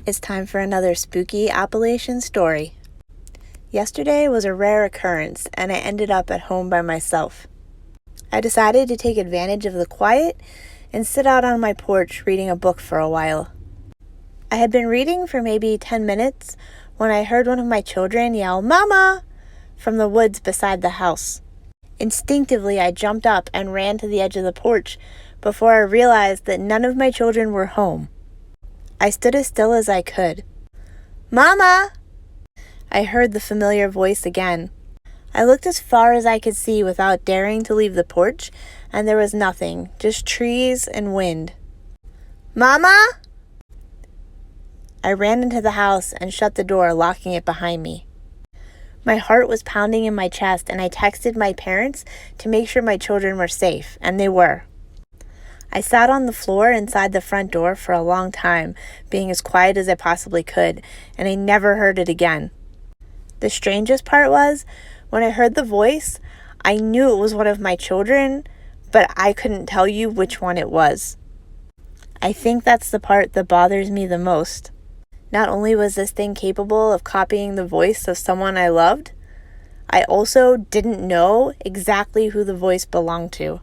It's time for another spooky Appalachian story. Yesterday was a rare occurrence, and I ended up at home by myself. I decided to take advantage of the quiet and sit out on my porch reading a book for a while. I had been reading for maybe 10 minutes when I heard one of my children yell, "Mama!" from the woods beside the house. Instinctively, I jumped up and ran to the edge of the porch before I realized that none of my children were home. I stood as still as I could. "Mama!" I heard the familiar voice again. I looked as far as I could see without daring to leave the porch, and there was nothing, just trees and wind. "Mama!" I ran into the house and shut the door, locking it behind me. My heart was pounding in my chest, and I texted my parents to make sure my children were safe, and they were. I sat on the floor inside the front door for a long time, being as quiet as I possibly could, and I never heard it again. The strangest part was, when I heard the voice, I knew it was one of my children, but I couldn't tell you which one it was. I think that's the part that bothers me the most. Not only was this thing capable of copying the voice of someone I loved, I also didn't know exactly who the voice belonged to.